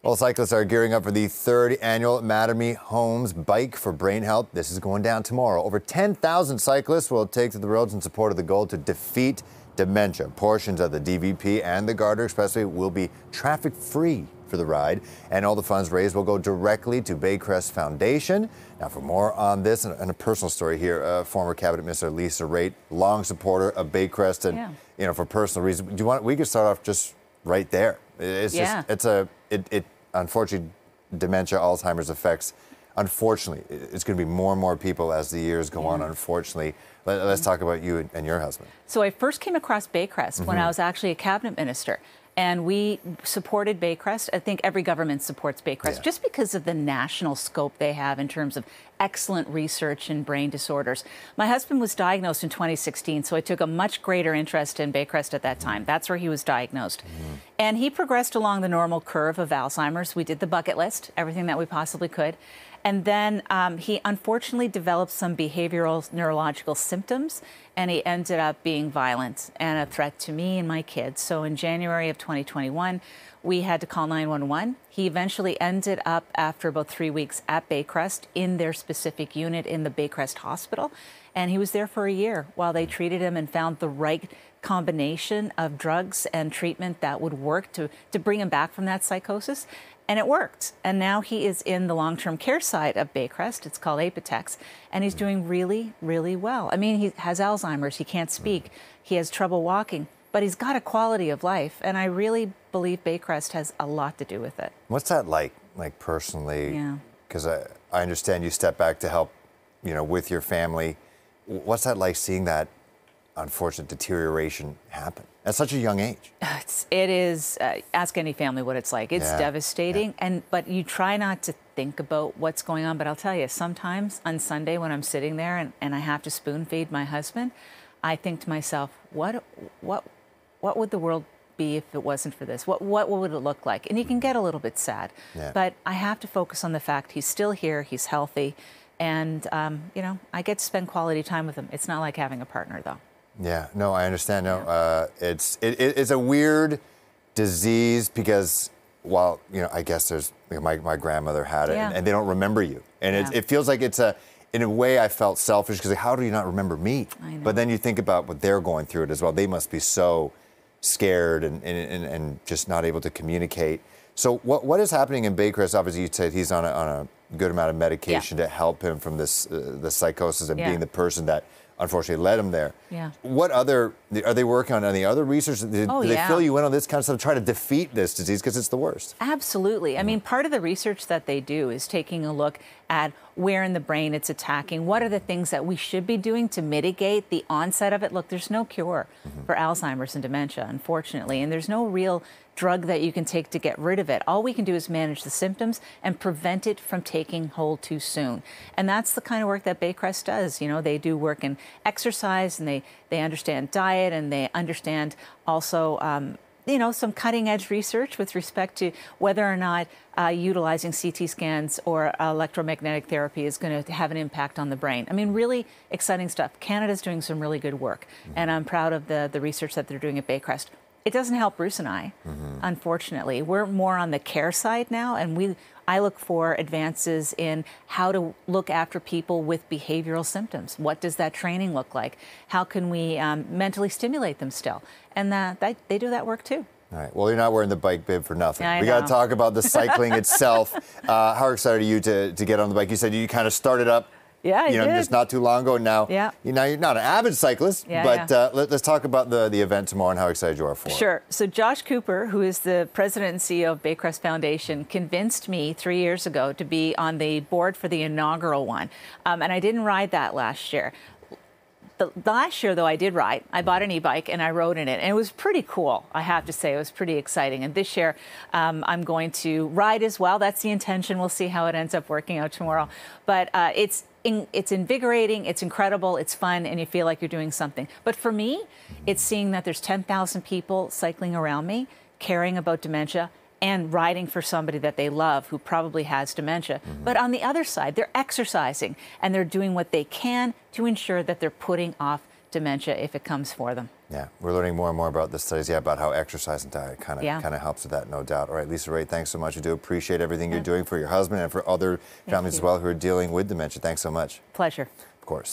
Well, cyclists are gearing up for the third annual Mattamy Homes Bike for Brain Health. This is going down tomorrow. Over 10,000 cyclists will take to the roads in support of the goal to defeat dementia. Portions of the DVP and the Gardner Expressway will be traffic-free for the ride, and all the funds raised will go directly to Baycrest Foundation. Now, for more on this and a personal story here, former Cabinet Minister Lisa Raitt, long supporter of Baycrest, and you know, for personal reasons. Do you want? We could start off just right there. It's just unfortunately, dementia, Alzheimer's affects. Unfortunately, it's going to be more and more people as the years go on. Unfortunately, let's talk about you and your husband. So I first came across Baycrest when I was actually a cabinet minister. And we supported Baycrest. I think every government supports Baycrest just because of the national scope they have in terms of excellent research in brain disorders. My husband was diagnosed in 2016, so I took a much greater interest in Baycrest at that time. That's where he was diagnosed. And he progressed along the normal curve of Alzheimer's. We did the bucket list, everything that we possibly could. And then he unfortunately developed some behavioral neurological symptoms, and he ended up being violent and a threat to me and my kids. So in January of 2021, we had to call 911. He eventually ended up, after about 3 weeks, at Baycrest in their specific unit in the Baycrest Hospital. And he was there for a year while they treated him and found the right combination of drugs and treatment that would work to bring him back from that psychosis. And it worked. And now he is in the long-term care side of Baycrest. It's called Apotex. And he's doing really, really well. I mean, he has Alzheimer's. He can't speak. He has trouble walking. But he's got a quality of life. And I really believe Baycrest has a lot to do with it. What's that like personally? Because I understand you step back to help, you know, with your family. What's that like, seeing that unfortunate deterioration happen at such a young age? It is, ask any family what it's like. It's devastating, but you try not to think about what's going on. But I'll tell you, sometimes on Sunday when I'm sitting there and I have to spoon feed my husband, I think to myself, what would the world be if it wasn't for this? What would it look like? And you can get a little bit sad, but I have to focus on the fact he's still here, he's healthy, and you know, I get to spend quality time with him. It's not like having a partner, though. Yeah, no, I understand. No, it's a weird disease because, well, you know, I guess there's, you know, my grandmother had it, and they don't remember you, and it feels like it's in a way I felt selfish because, like, how do you not remember me? I know. But then you think about what they're going through it as well. They must be so scared and just not able to communicate. So what is happening in Baycrest? Obviously, you said he's on a good amount of medication to help him from this the psychosis and being the person that unfortunately led him there. What other, are they working on any other research? Do they fill you in on this kind of stuff, try to defeat this disease because it's the worst? Absolutely. I mean, part of the research that they do is taking a look at where in the brain it's attacking. What are the things that we should be doing to mitigate the onset of it? Look, there's no cure for Alzheimer's and dementia, unfortunately, and there's no real drug that you can take to get rid of it. All we can do is manage the symptoms and prevent it from taking hold too soon. And that's the kind of work that Baycrest does. You know, they do work in exercise, and they understand diet, and they understand also you know, some cutting-edge research with respect to whether or not utilizing CT scans or electromagnetic therapy is going to have an impact on the brain. I mean, really exciting stuff. Canada's doing some really good work, and I'm proud of the research that they're doing at Baycrest. It doesn't help Bruce and I, unfortunately. We're more on the care side now, and I look for advances in how to look after people with behavioral symptoms. What does that training look like? How can we mentally stimulate them still? And they do that work too. All right. Well, you're not wearing the bike bib for nothing. I we know. got to talk about the cycling itself. How excited are you to get on the bike? You said you kind of started up, I did. just not too long ago. Now, now you're not an avid cyclist, but let's talk about the event tomorrow and how excited you are for it. Sure. So Josh Cooper, who is the president and CEO of Baycrest Foundation, convinced me 3 years ago to be on the board for the inaugural one. And I didn't ride that last year. The last year, though, I did ride. I bought an e-bike and I rode in it. And it was pretty cool, I have to say. It was pretty exciting. And this year, I'm going to ride as well. That's the intention. We'll see how it ends up working out tomorrow. But it's invigorating, it's incredible, it's fun, and you feel like you're doing something. But for me, it's seeing that there's 10,000 people cycling around me, caring about dementia, and riding for somebody that they love who probably has dementia. But on the other side, they're exercising, and they're doing what they can to ensure that they're putting off dementia if it comes for them. Yeah, we're learning more and more about the studies, about how exercise and diet kind of helps with that, no doubt. All right, Lisa Raitt, thanks so much. We do appreciate everything you're doing for your husband and for other families as well who are dealing with dementia. Thanks so much. Pleasure. Of course.